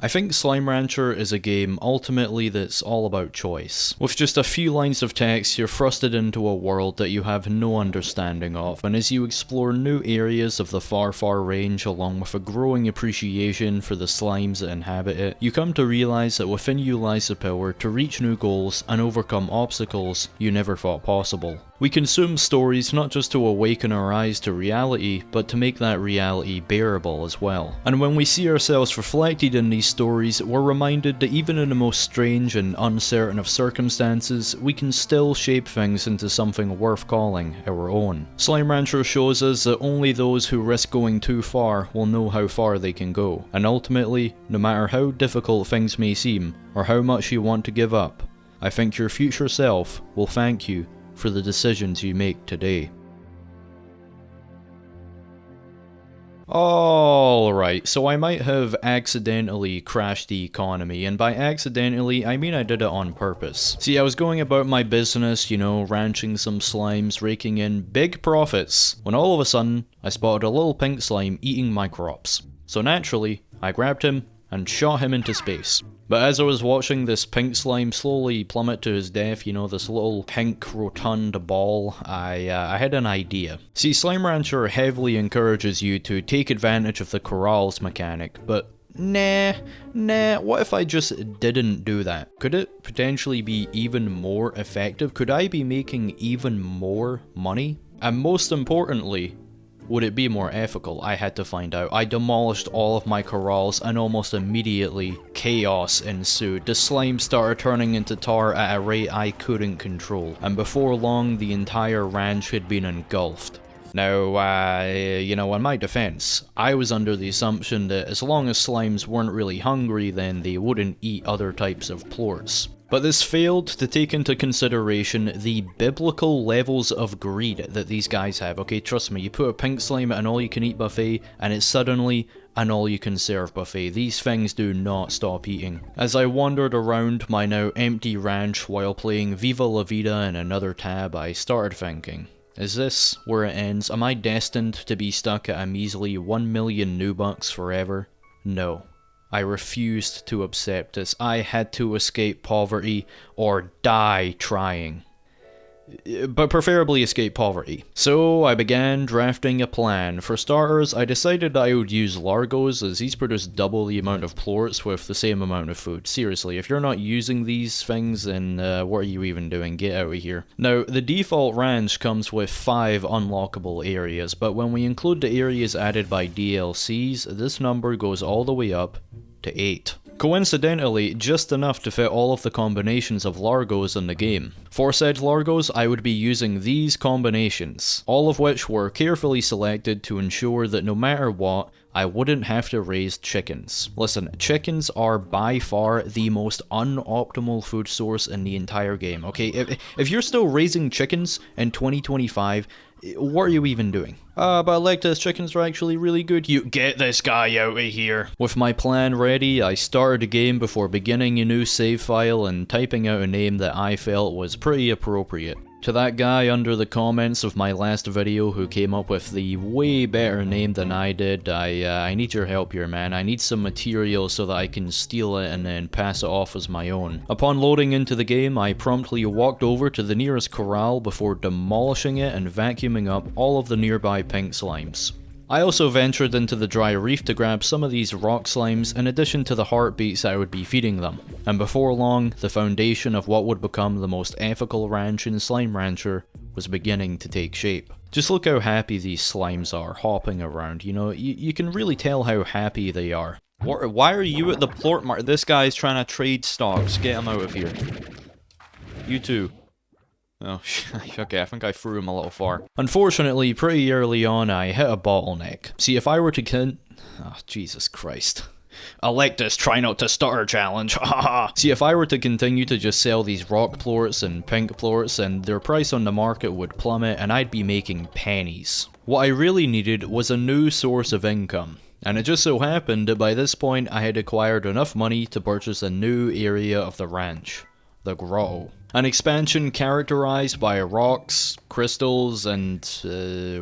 I think Slime Rancher is a game ultimately that's all about choice. With just a few lines of text, you're thrusted into a world that you have no understanding of, and as you explore new areas of the far range along with a growing appreciation for the slimes that inhabit it, you come to realise that within you lies the power to reach new goals and overcome obstacles you never thought possible. We consume stories not just to awaken our eyes to reality, but to make that reality bearable as well. And when we see ourselves reflected in these stories, we're reminded that even in the most strange and uncertain of circumstances, we can still shape things into something worth calling our own. Slime Rancher shows us that only those who risk going too far will know how far they can go, and ultimately, no matter how difficult things may seem, or how much you want to give up, I think your future self will thank you for the decisions you make today. Alright, so I might have accidentally crashed the economy, and by accidentally, I mean I did it on purpose. See, I was going about my business, you know, ranching some slimes, raking in big profits, when all of a sudden, I spotted a little pink slime eating my crops. So naturally, I grabbed him and shot him into space. But as I was watching this pink slime slowly plummet to his death, you know, this little pink rotund ball, I had an idea. See, Slime Rancher heavily encourages you to take advantage of the corrals mechanic, but nah, what if I just didn't do that? Could it potentially be even more effective? Could I be making even more money? And most importantly, would it be more ethical? I had to find out. I demolished all of my corrals and almost immediately chaos ensued. The slime started turning into tar at a rate I couldn't control, and before long the entire ranch had been engulfed. Now, you know, in my defense, I was under the assumption that as long as slimes weren't really hungry, then they wouldn't eat other types of plorts. But this failed to take into consideration the biblical levels of greed that these guys have. Okay, trust me, you put a pink slime at an all-you-can-eat buffet, and it's suddenly an all-you-can-serve buffet. These things do not stop eating. As I wandered around my now empty ranch while playing Viva La Vida in another tab, I started thinking, is this where it ends? Am I destined to be stuck at a measly 1 million new bucks forever? No. I refused to accept this. I had to escape poverty or die trying. But preferably escape poverty. So I began drafting a plan. For starters, I decided that I would use Largos, as these produce double the amount of plorts with the same amount of food. Seriously, if you're not using these things, then what are you even doing? Get out of here. Now, the default ranch comes with 5 unlockable areas, but when we include the areas added by DLCs, this number goes all the way up to 8. Coincidentally, just enough to fit all of the combinations of Largos in the game. For said Largos, I would be using these combinations, all of which were carefully selected to ensure that no matter what, I wouldn't have to raise chickens. Listen, chickens are by far the most unoptimal food source in the entire game, okay? If you're still raising chickens in 2025, what are you even doing? But Electus, chickens are actually really good. You get this guy out of here. With my plan ready, I started the game before beginning a new save file and typing out a name that I felt was pretty appropriate. To that guy under the comments of my last video who came up with the way better name than I did, I need your help here, man. I need some material so that I can steal it and then pass it off as my own. Upon loading into the game, I promptly walked over to the nearest corral before demolishing it and vacuuming up all of the nearby pink slimes. I also ventured into the dry reef to grab some of these rock slimes in addition to the heartbeats I would be feeding them, and before long, the foundation of what would become the most ethical ranch in Slime Rancher was beginning to take shape. Just look how happy these slimes are hopping around, you know, you can really tell how happy they are. Why are you at the plort market? This guy's trying to trade stocks, get him out of here. You too. Oh, okay, I think I threw him a little far. Unfortunately, pretty early on, I hit a bottleneck. See, if I were to oh, Jesus Christ. Electus, try not to stutter challenge, haha! See, if I were to continue to just sell these rock plorts and pink plorts, then their price on the market would plummet and I'd be making pennies. What I really needed was a new source of income. And it just so happened that by this point I had acquired enough money to purchase a new area of the ranch. The grotto. An expansion characterized by rocks, crystals, and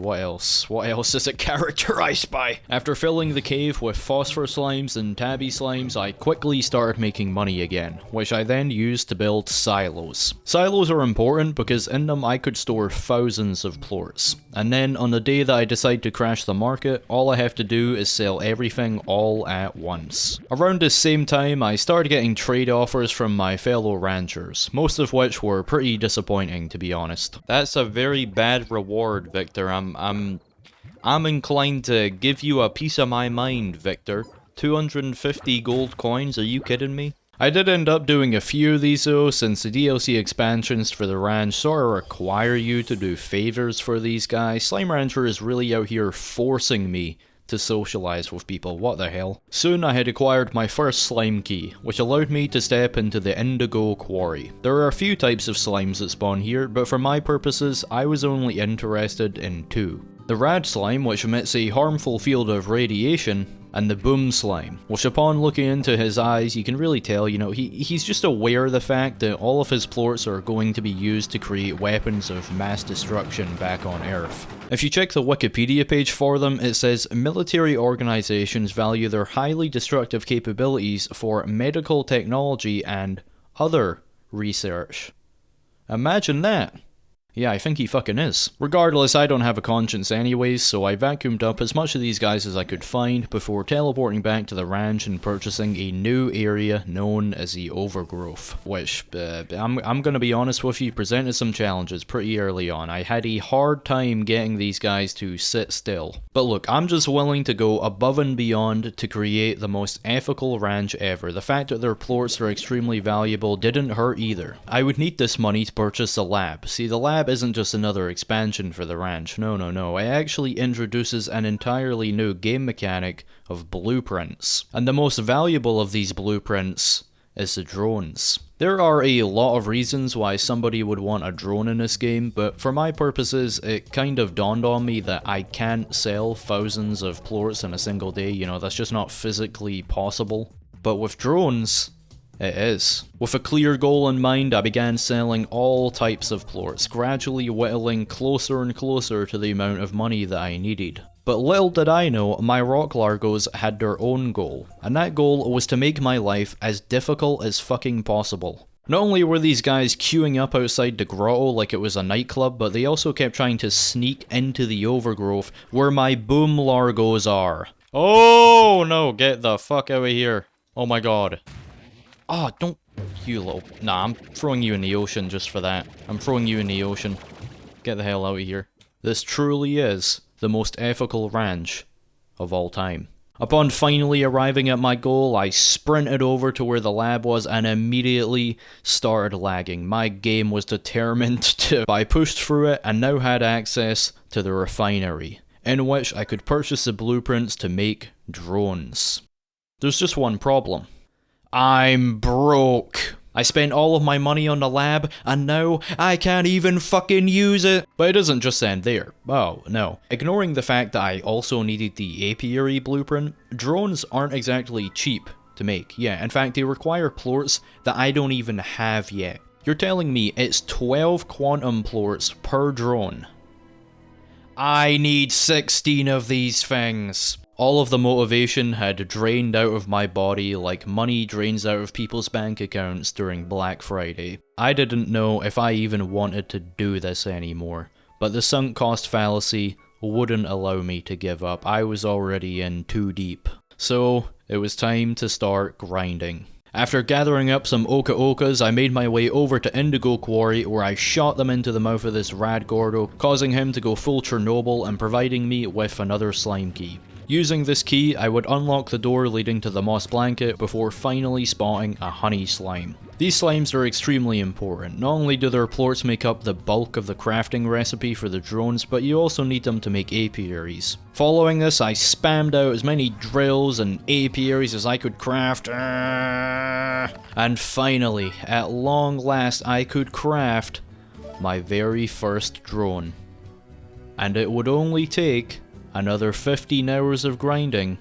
what else? What else is it characterized by? After filling the cave with phosphor slimes and tabby slimes, I quickly started making money again, which I then used to build silos. Silos are important because in them I could store thousands of plorts. And then on the day that I decide to crash the market, all I have to do is sell everything all at once. Around this same time, I started getting trade offers from my fellow ranchers, most of which were pretty disappointing, to be honest. That's a very bad reward, Victor. I'm inclined to give you a piece of my mind, Victor. 250 gold coins, are you kidding me? I did end up doing a few of these though, since the DLC expansions for the ranch sort of require you to do favors for these guys. Slime Rancher is really out here forcing me to socialize with people, what the hell. Soon I had acquired my first slime key, which allowed me to step into the Indigo Quarry. There are a few types of slimes that spawn here, but for my purposes, I was only interested in two. The Rad Slime, which emits a harmful field of radiation, and the Boom Slime, which upon looking into his eyes, you can really tell, you know, he's just aware of the fact that all of his plorts are going to be used to create weapons of mass destruction back on Earth. If you check the Wikipedia page for them, it says military organizations value their highly destructive capabilities for medical technology and other research. Imagine that. Yeah, I think he fucking is. Regardless, I don't have a conscience anyways, so I vacuumed up as much of these guys as I could find before teleporting back to the ranch and purchasing a new area known as the Overgrowth, which, I'm gonna be honest with you, presented some challenges pretty early on. I had a hard time getting these guys to sit still. But look, I'm just willing to go above and beyond to create the most ethical ranch ever. The fact that their plorts are extremely valuable didn't hurt either. I would need this money to purchase a lab. See, the lab isn't just another expansion for the ranch, no. It actually introduces an entirely new game mechanic of blueprints. And the most valuable of these blueprints is the drones. There are a lot of reasons why somebody would want a drone in this game, but for my purposes, it kind of dawned on me that I can't sell thousands of plorts in a single day, you know, that's just not physically possible. But with drones, it is. With a clear goal in mind, I began selling all types of plorts, gradually whittling closer and closer to the amount of money that I needed. But little did I know, my rock largos had their own goal, and that goal was to make my life as difficult as fucking possible. Not only were these guys queuing up outside the grotto like it was a nightclub, but they also kept trying to sneak into the Overgrowth where my boom largos are. Oh no, get the fuck out of here. Oh my god. Oh, don't, you little, nah, I'm throwing you in the ocean just for that. I'm throwing you in the ocean. Get the hell out of here. This truly is the most ethical ranch of all time. Upon finally arriving at my goal, I sprinted over to where the lab was and immediately started lagging. My game was determined to, I pushed through it and now had access to the refinery, in which I could purchase the blueprints to make drones. There's just one problem. I'm broke. I spent all of my money on the lab, and now I can't even fucking use it. But it doesn't just end there. Oh, no. Ignoring the fact that I also needed the apiary blueprint, drones aren't exactly cheap to make. Yeah, in fact, they require plorts that I don't even have yet. You're telling me it's 12 quantum plorts per drone? I need 16 of these things. All of the motivation had drained out of my body like money drains out of people's bank accounts during Black Friday. I didn't know if I even wanted to do this anymore, but the sunk cost fallacy wouldn't allow me to give up. I was already in too deep. So, it was time to start grinding. After gathering up some Oka-Okas, I made my way over to Indigo Quarry where I shot them into the mouth of this rad Gordo, causing him to go full Chernobyl and providing me with another slime key. Using this key, I would unlock the door leading to the moss blanket before finally spotting a honey slime. These slimes are extremely important. Not only do their plorts make up the bulk of the crafting recipe for the drones, but you also need them to make apiaries. Following this, I spammed out as many drills and apiaries as I could craft. And finally, at long last, I could craft my very first drone. And it would only take another 15 hours of grinding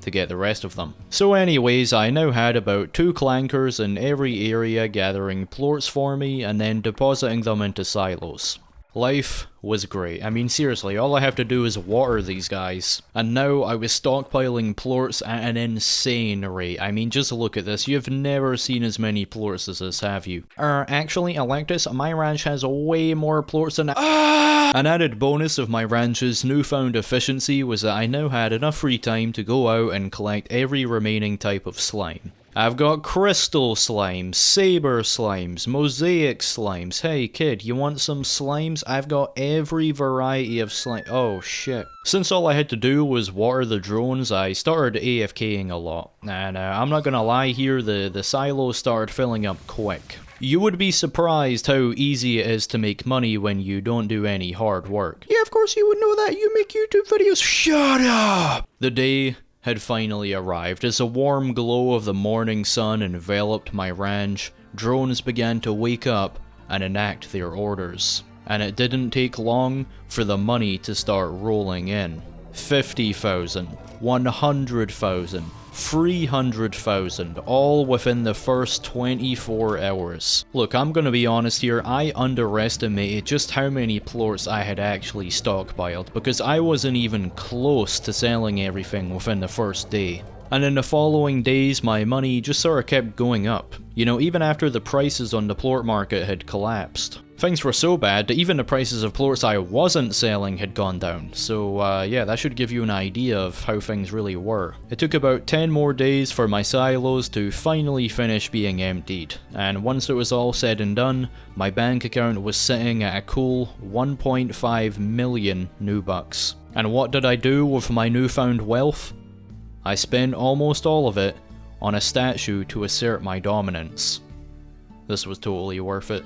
to get the rest of them. So anyways, I now had about 2 clankers in every area gathering plorts for me and then depositing them into silos. Life was great. I mean, seriously, all I have to do is water these guys. And now I was stockpiling plorts at an insane rate. I mean, just look at this. You've never seen as many plorts as this, have you? Actually, Electus, my ranch has way more plorts than— An added bonus of my ranch's newfound efficiency was that I now had enough free time to go out and collect every remaining type of slime. I've got crystal slimes, saber slimes, mosaic slimes. Hey kid, you want some slimes? I've got every variety of slime. Oh shit. Since all I had to do was water the drones, I started AFKing a lot. And I'm not gonna lie here, the silos started filling up quick. You would be surprised how easy it is to make money when you don't do any hard work. Yeah, of course you would know that, you make YouTube videos. Shut up! The day had finally arrived. As a warm glow of the morning sun enveloped my ranch, drones began to wake up and enact their orders. And it didn't take long for the money to start rolling in. 50,000, 100,000, 300,000, all within the first 24 hours. Look, I'm gonna be honest here, I underestimated just how many plorts I had actually stockpiled, because I wasn't even close to selling everything within the first day. And in the following days, my money just sort of kept going up. You know, even after the prices on the plort market had collapsed. Things were so bad that even the prices of plorts I wasn't selling had gone down. So yeah, that should give you an idea of how things really were. It took about 10 more days for my silos to finally finish being emptied. And once it was all said and done, my bank account was sitting at a cool 1.5 million new bucks. And what did I do with my newfound wealth? I spent almost all of it on a statue to assert my dominance. This was totally worth it.